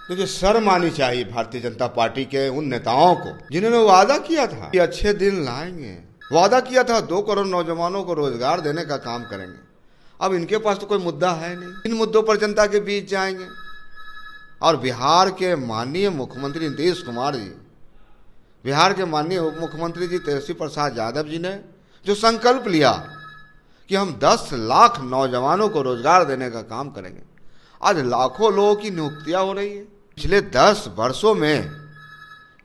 देखिए, शर्म आनी चाहिए भारतीय जनता पार्टी के उन नेताओं को जिन्होंने वादा किया था कि अच्छे दिन लाएंगे, वादा किया था 2 करोड़ नौजवानों को रोजगार देने का काम करेंगे। अब इनके पास तो कोई मुद्दा है नहीं, इन मुद्दों पर जनता के बीच जाएंगे। और बिहार के माननीय मुख्यमंत्री नीतीश कुमार जी, बिहार के माननीय उप मुख्यमंत्री जी तेजस्वी प्रसाद यादव जी ने जो संकल्प लिया कि हम 10 लाख नौजवानों को रोजगार देने का काम करेंगे, आज लाखों लोगों की नियुक्तियां हो रही है। पिछले 10 वर्षों में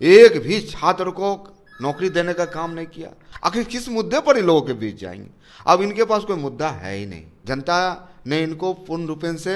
एक भी छात्र को नौकरी देने का काम नहीं किया। आखिर किस मुद्दे पर इन लोगों के बीच जाएंगे? अब इनके पास कोई मुद्दा है ही नहीं। जनता ने इनको पूर्ण रूपेण से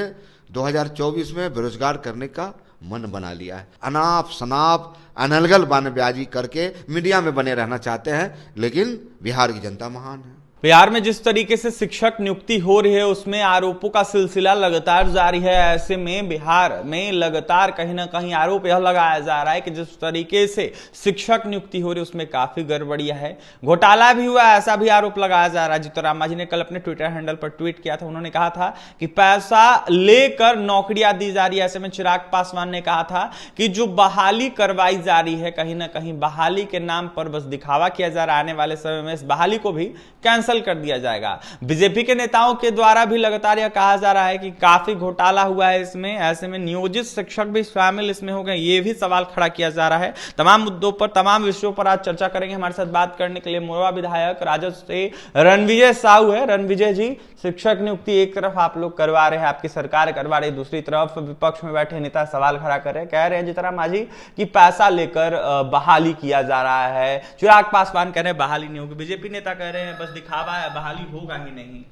2024 में बेरोजगार करने का मन बना लिया है। अनाप शनाप अनलगल बयानबाजी करके मीडिया में बने रहना चाहते हैं, लेकिन बिहार की जनता महान है। बिहार में जिस तरीके से शिक्षक नियुक्ति हो रही है उसमें आरोपों का सिलसिला लगातार जारी है। ऐसे में बिहार में लगातार कहीं ना कहीं आरोप यह लगाया जा रहा है कि जिस तरीके से शिक्षक नियुक्ति हो रही है उसमें काफी गड़बड़िया है, घोटाला भी हुआ, ऐसा भी आरोप लगाया जा रहा है। जीतन मांझी ने कल अपने ट्विटर हैंडल पर ट्वीट किया था, उन्होंने कहा था कि पैसा लेकर नौकरियां दी जा रही है। ऐसे में चिराग पासवान ने कहा था कि जो बहाली करवाई जा रही है कहीं ना कहीं बहाली के नाम पर बस दिखावा किया जा रहा है। आने वाले समय में इस बहाली को भी कैंसिल कर दिया जाएगा। बीजेपी के नेताओं के द्वारा भी लगातार यह कहा जा रहा है कि काफी घोटाला हुआ है इसमें। ऐसे में नियोजित शिक्षक भी शामिल इसमें हो गए, ये भी सवाल खड़ा किया जा रहा है। तमाम मुद्दों पर, तमाम विषयों पर आज चर्चा करेंगे। हमारे साथ बात करने के लिए मोरवा विधायक राजद से रणविजय साहू है। रणविजय जी, शिक्षक नियुक्ति एक तरफ आप लोग करवा रहे हैं, आपकी सरकार करवा रही है, दूसरी तरफ विपक्ष में बैठे नेता सवाल खड़ा कर रहे हैं, कह रहे हैं जीतन मांझी कि पैसा लेकर बहाली किया जा रहा है। चिराग पासवान कह रहे हैं बहाली नहीं होगी, बीजेपी नेता कह रहे हैं बस दिखावा है, बहाली होगा ही नहीं।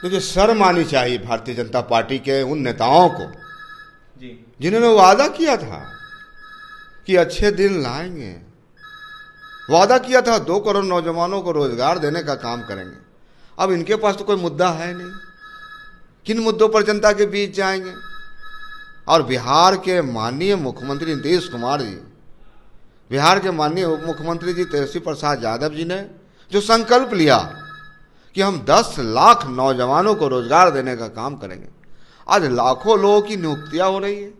देखिए, शर्म आनी चाहिए भारतीय जनता पार्टी के उन नेताओं को जी, जिन्होंने वादा किया था कि अच्छे दिन लाएंगे, वादा किया था 2 करोड़ नौजवानों को रोजगार देने का काम करेंगे। अब इनके पास तो कोई मुद्दा है नहीं, किन मुद्दों पर जनता के बीच जाएंगे? और बिहार के माननीय मुख्यमंत्री नीतीश कुमार जी, बिहार के माननीय उप मुख्यमंत्री जी तेजस्वी प्रसाद यादव जी ने जो संकल्प लिया कि हम 10 लाख नौजवानों को रोजगार देने का काम करेंगे, आज लाखों लोगों की नियुक्तियां हो रही है।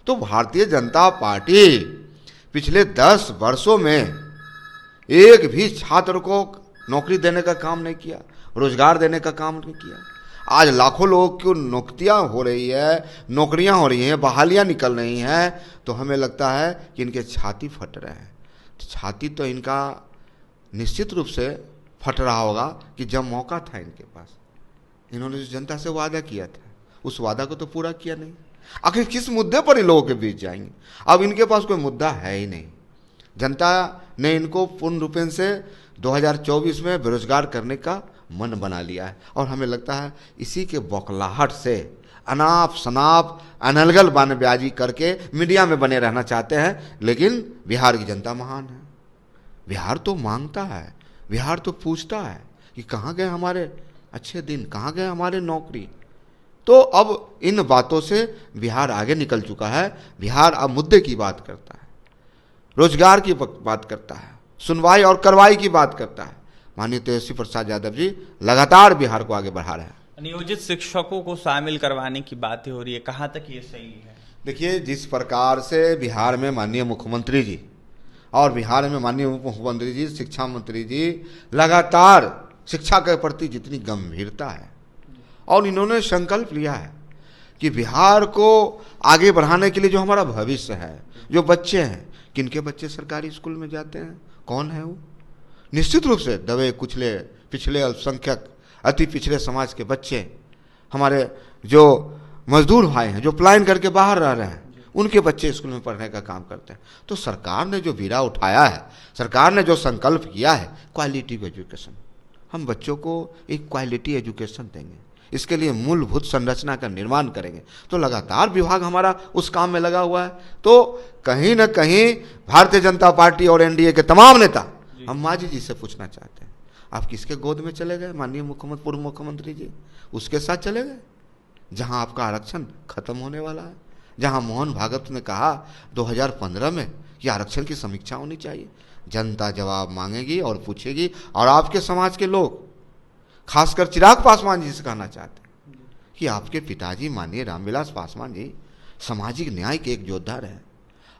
तो भारतीय जनता पार्टी पिछले 10 वर्षों में एक भी छात्र को नौकरी देने का काम नहीं किया, रोजगार देने का काम नहीं किया। आज लाखों लोगों की नियुक्तियां हो रही है, नौकरियां हो रही हैं, बहालियां निकल रही हैं, तो हमें लगता है कि इनके छाती फट रहे हैं। छाती तो इनका निश्चित रूप से फट रहा होगा कि जब मौका था इनके पास, इन्होंने जो जनता से वादा किया था उस वादा को तो पूरा किया नहीं। आखिर किस मुद्दे पर इन लोगों के बीच जाएंगे? अब इनके पास कोई मुद्दा है ही नहीं। जनता ने इनको पूर्ण रूपेण से 2024 में बेरोजगार करने का मन बना लिया है। और हमें लगता है इसी के बौखलाहट से अनाप शनाप अनलगल बयानबाजी करके मीडिया में बने रहना चाहते हैं, लेकिन बिहार की जनता महान है। बिहार तो मांगता है, बिहार तो पूछता है कि कहाँ गए हमारे अच्छे दिन, कहाँ गए हमारे नौकरी। तो अब इन बातों से बिहार आगे निकल चुका है। बिहार अब मुद्दे की बात करता है, रोजगार की बात करता है, सुनवाई और कार्रवाई की बात करता है। माननीय तेजस्वी प्रसाद यादव जी लगातार बिहार को आगे बढ़ा रहे हैं। नियोजित शिक्षकों को शामिल करवाने की बातें हो रही है, कहाँ तक ये सही है? देखिए, जिस प्रकार से बिहार में माननीय मुख्यमंत्री जी और बिहार में माननीय उप मुख्यमंत्री जी, शिक्षा मंत्री जी लगातार शिक्षा के प्रति जितनी गंभीरता है और इन्होंने संकल्प लिया है कि बिहार को आगे बढ़ाने के लिए जो हमारा भविष्य है, जो बच्चे हैं, किनके बच्चे सरकारी स्कूल में जाते हैं, कौन है वो? निश्चित रूप से दबे कुचले पिछले अल्पसंख्यक अति पिछड़े समाज के बच्चे, हमारे जो मजदूर भाई हैं जो पलायन करके बाहर रह रहे हैं, उनके बच्चे स्कूल में पढ़ने का काम करते हैं। तो सरकार ने जो बीड़ा उठाया है, सरकार ने जो संकल्प किया है, क्वालिटी एजुकेशन, हम बच्चों को एक क्वालिटी एजुकेशन देंगे, इसके लिए मूलभूत संरचना का निर्माण करेंगे। तो लगातार विभाग हमारा उस काम में लगा हुआ है। तो कहीं ना कहीं भारतीय जनता पार्टी और एनडीए के तमाम नेता हम मांझी जी से पूछना चाहते हैं, आप किसके गोद में चले गए? माननीय मुख्यमंत्री, पूर्व मुख्यमंत्री जी उसके साथ चले गए जहां आपका आरक्षण खत्म होने वाला है, जहां मोहन भागवत ने कहा 2015 में कि आरक्षण की समीक्षा होनी चाहिए। जनता जवाब मांगेगी और पूछेगी, और आपके समाज के लोग खासकर चिराग पासवान जी से कहना चाहते हैं कि आपके पिताजी माननीय रामविलास पासवान जी सामाजिक न्याय के एक योद्धा रहे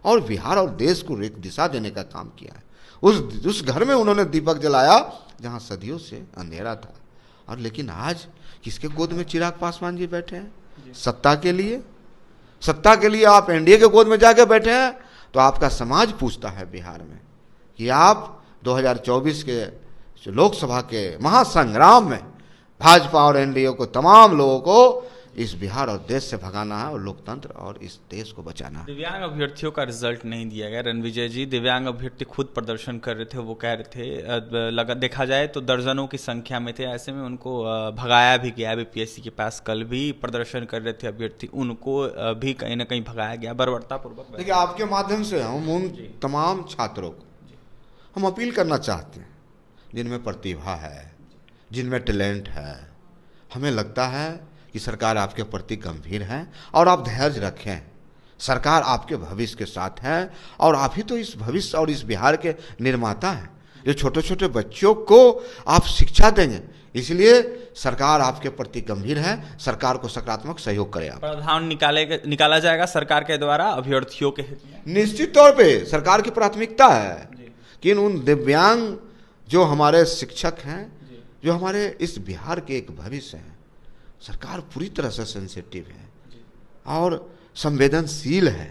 और बिहार और देश को एक दिशा देने का काम किया है। उस घर में उन्होंने दीपक जलाया जहां सदियों से अंधेरा था। और लेकिन आज किसके गोद में चिराग पासवान जी बैठे हैं? सत्ता के लिए। सत्ता के लिए आप एनडीए के गोद में जाके बैठे हैं। तो आपका समाज पूछता है बिहार में कि आप 2024 के लोकसभा के महासंग्राम में भाजपा और एनडीए को, तमाम लोगों को इस बिहार और देश से भगाना है और लोकतंत्र और इस देश को बचाना है। दिव्यांग अभ्यर्थियों का रिजल्ट नहीं दिया गया। रणविजय जी, दिव्यांग अभ्यर्थी खुद प्रदर्शन कर रहे थे, वो कह रहे थे देखा जाए तो दर्जनों की संख्या में थे, ऐसे में उनको भगाया भी गया। बीपीएससी के पास कल भी प्रदर्शन कर रहे थे अभ्यर्थी, उनको भी कहीं ना कहीं भगाया गया बर्बरतापूर्वक। देखिए, आपके माध्यम से हम उन तमाम छात्रों को हम अपील करना चाहते हैं जिनमें प्रतिभा है, जिनमें टैलेंट है। हमें लगता है कि सरकार आपके प्रति गंभीर है और आप धैर्य रखें। सरकार आपके भविष्य के साथ है और आप ही तो इस भविष्य और इस बिहार के निर्माता हैं। जो छोटे छोटे बच्चों को आप शिक्षा देंगे, इसलिए सरकार आपके प्रति गंभीर है। सरकार को सकारात्मक सहयोग करें। आप प्रावधान निकाला जाएगा सरकार के द्वारा अभ्यर्थियों के हित में। निश्चित तौर पे सरकार की प्राथमिकता है कि उन दिव्यांग जो हमारे शिक्षक हैं, जो हमारे इस बिहार के एक भविष्य हैं, सरकार पूरी तरह से सेंसिटिव है और संवेदनशील है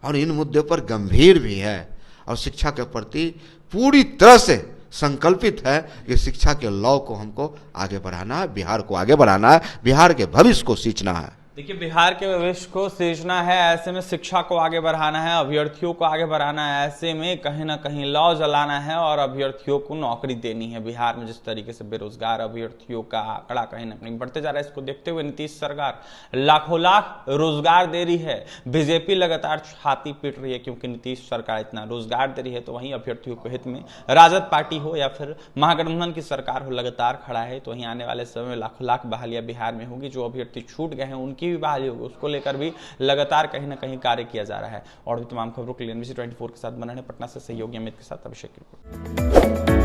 और इन मुद्दों पर गंभीर भी है और शिक्षा के प्रति पूरी तरह से संकल्पित है कि शिक्षा के लॉ को हमको आगे बढ़ाना है, बिहार को आगे बढ़ाना है, बिहार के भविष्य को सींचना है। देखिए, बिहार के भविष्य को सींचना है, ऐसे में शिक्षा को आगे बढ़ाना है, अभ्यर्थियों को आगे बढ़ाना है, ऐसे में कहीं ना कहीं लॉ जलाना है और अभ्यर्थियों को नौकरी देनी है। बिहार में जिस तरीके से बेरोजगार अभ्यर्थियों का आंकड़ा कहीं ना कहीं बढ़ते जा रहा है, इसको देखते हुए नीतीश सरकार लाखों लाख रोजगार दे रही है। बीजेपी लगातार छाती पीट रही है क्योंकि नीतीश सरकार इतना रोजगार दे रही है। तो वहीं अभ्यर्थियों के हित में राजद पार्टी हो या फिर महागठबंधन की सरकार हो, लगातार खड़ा है। तो वहीं आने वाले समय में लाखों लाख बहालियां बिहार में होगी। जो अभ्यर्थी छूट गए हैं उनकी भी बहाली होगी, उसको लेकर भी लगातार कहीं ना कहीं कार्य किया जा रहा है। और भी तमाम खबरों के लिए NBC 24 के साथ बने रहें। पटना से सहयोगी अमित के साथ अभिषेक की रिपोर्ट।